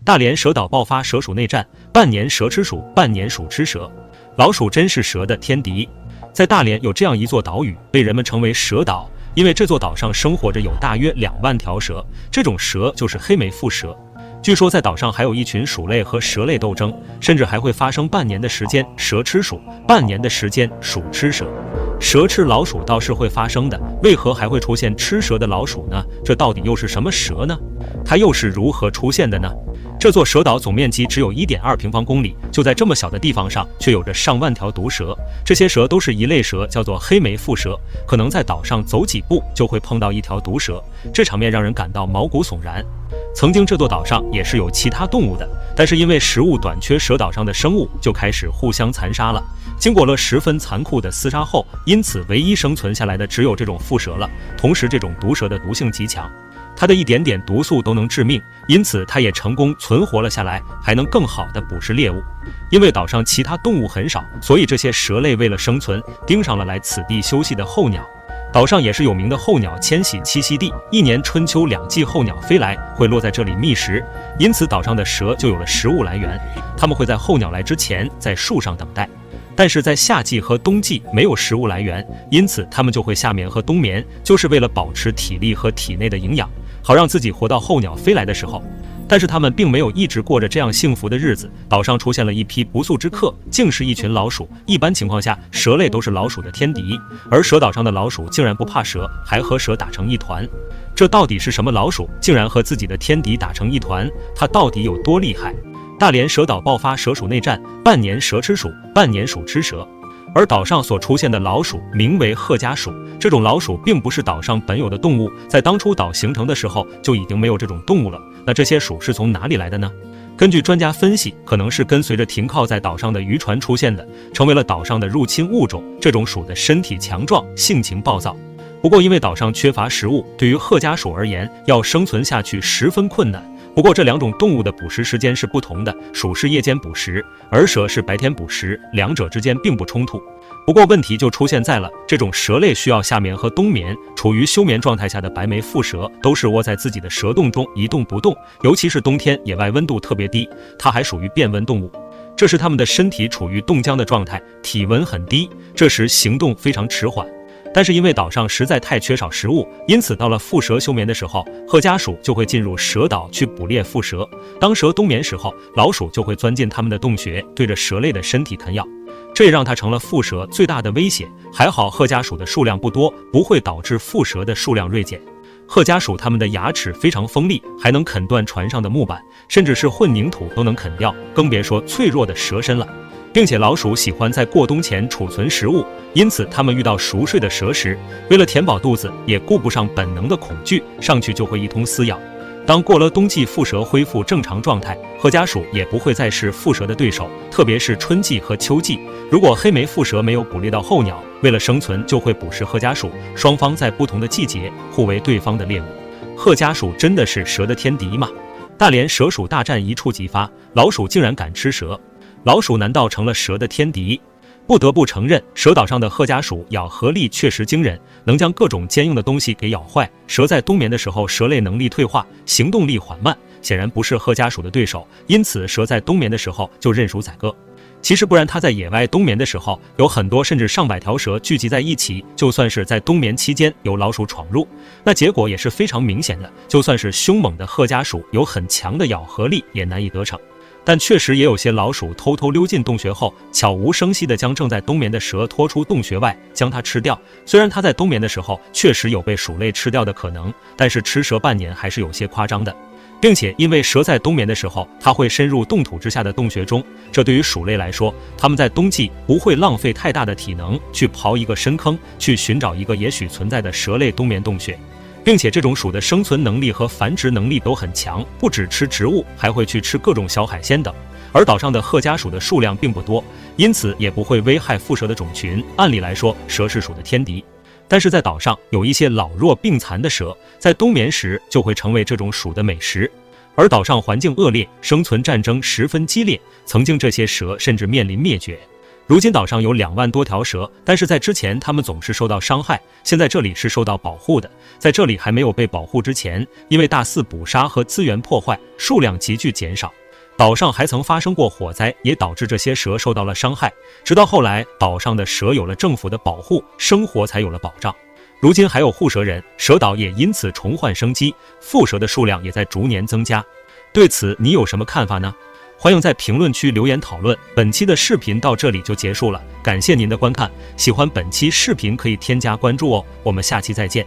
大连蛇岛爆发蛇鼠内战，半年蛇吃鼠，半年鼠吃蛇。老鼠真是蛇的天敌。在大连有这样一座岛屿，被人们称为蛇岛，因为这座岛上生活着有大约2万条蛇，这种蛇就是黑眉腹蛇。据说在岛上还有一群鼠类和蛇类斗争，甚至还会发生半年的时间蛇吃鼠，半年的时间鼠吃蛇。蛇吃老鼠倒是会发生的，为何还会出现吃蛇的老鼠呢？这到底又是什么蛇呢？它又是如何出现的呢？这座蛇岛总面积只有 1.2平方公里，就在这么小的地方上，却有着上万条毒蛇。这些蛇都是一类蛇，叫做黑眉腹蛇，可能在岛上走几步就会碰到一条毒蛇，这场面让人感到毛骨悚然。曾经这座岛上也是有其他动物的，但是因为食物短缺，蛇岛上的生物就开始互相残杀了。经过了十分残酷的厮杀后，因此唯一生存下来的只有这种腹蛇了。同时这种毒蛇的毒性极强，它的一点点毒素都能致命，因此它也成功存活了下来，还能更好地捕食猎物。因为岛上其他动物很少，所以这些蛇类为了生存，盯上了来此地休息的候鸟。岛上也是有名的候鸟迁徙栖息地，一年春秋2季候鸟飞来，会落在这里觅食，因此岛上的蛇就有了食物来源。它们会在候鸟来之前在树上等待，但是在夏季和冬季没有食物来源，因此它们就会夏眠和冬眠，就是为了保持体力和体内的营养，好让自己活到候鸟飞来的时候。但是他们并没有一直过着这样幸福的日子，岛上出现了一批不速之客，竟是一群老鼠。一般情况下，蛇类都是老鼠的天敌，而蛇岛上的老鼠竟然不怕蛇，还和蛇打成一团。这到底是什么老鼠，竟然和自己的天敌打成一团？它到底有多厉害？大连蛇岛爆发蛇鼠内战，半年蛇吃鼠，半年鼠吃蛇。而岛上所出现的老鼠名为褐家鼠，这种老鼠并不是岛上本有的动物，在当初岛形成的时候就已经没有这种动物了。那这些鼠是从哪里来的呢？根据专家分析，可能是跟随着停靠在岛上的渔船出现的，成为了岛上的入侵物种。这种鼠的身体强壮，性情暴躁。不过因为岛上缺乏食物，对于褐家鼠而言，要生存下去十分困难。不过这两种动物的捕食时间是不同的，鼠是夜间捕食，而蛇是白天捕食，两者之间并不冲突。不过问题就出现在了，这种蛇类需要夏眠和冬眠，处于休眠状态下的白眉腹蛇都是窝在自己的蛇洞中一动不动，尤其是冬天野外温度特别低，它还属于变温动物。这时它们的身体处于冻僵的状态，体温很低，这时行动非常迟缓。但是因为岛上实在太缺少食物，因此到了腹蛇休眠的时候，褐家鼠就会进入蛇岛去捕猎腹蛇。当蛇冬眠时候，老鼠就会钻进它们的洞穴，对着蛇类的身体啃咬，这也让它成了腹蛇最大的威胁。还好褐家鼠的数量不多，不会导致腹蛇的数量锐减。褐家鼠它们的牙齿非常锋利，还能啃断船上的木板，甚至是混凝土都能啃掉，更别说脆弱的蛇身了。并且老鼠喜欢在过冬前储存食物，因此它们遇到熟睡的蛇时，为了填饱肚子，也顾不上本能的恐惧，上去就会一通撕咬。当过了冬季腹蛇恢复正常状态，褐家鼠也不会再是腹蛇的对手，特别是春季和秋季。如果黑眉腹蛇没有捕猎到候鸟，为了生存就会捕食褐家鼠，双方在不同的季节互为对方的猎物。褐家鼠真的是蛇的天敌吗？大连蛇鼠大战一触即发，老鼠竟然敢吃蛇。老鼠难道成了蛇的天敌？不得不承认，蛇岛上的褐家鼠咬合力确实惊人，能将各种坚硬的东西给咬坏。蛇在冬眠的时候，蛇类能力退化，行动力缓慢，显然不是褐家鼠的对手，因此蛇在冬眠的时候就认输宰割。其实不然，它在野外冬眠的时候，有很多甚至上百条蛇聚集在一起，就算是在冬眠期间有老鼠闯入，那结果也是非常明显的，就算是凶猛的褐家鼠有很强的咬合力，也难以得逞。但确实也有些老鼠偷偷溜进洞穴后，悄无声息地将正在冬眠的蛇拖出洞穴外，将它吃掉。虽然它在冬眠的时候确实有被鼠类吃掉的可能，但是吃蛇半年还是有些夸张的。并且因为蛇在冬眠的时候，它会深入冻土之下的洞穴中，这对于鼠类来说，它们在冬季不会浪费太大的体能去刨一个深坑，去寻找一个也许存在的蛇类冬眠洞穴。并且这种鼠的生存能力和繁殖能力都很强，不只吃植物，还会去吃各种小海鲜等。而岛上的褐家鼠的数量并不多，因此也不会危害腹蛇的种群。按理来说，蛇是鼠的天敌。但是在岛上有一些老弱病残的蛇，在冬眠时就会成为这种鼠的美食。而岛上环境恶劣，生存战争十分激烈，曾经这些蛇甚至面临灭绝。如今岛上有2万多条蛇，但是在之前它们总是受到伤害，现在这里是受到保护的。在这里还没有被保护之前，因为大肆捕杀和资源破坏，数量急剧减少。岛上还曾发生过火灾，也导致这些蛇受到了伤害。直到后来，岛上的蛇有了政府的保护，生活才有了保障。如今还有护蛇人，蛇岛也因此重焕生机，腹蛇的数量也在逐年增加。对此你有什么看法呢？欢迎在评论区留言讨论。本期的视频到这里就结束了，感谢您的观看。喜欢本期视频可以添加关注哦，我们下期再见。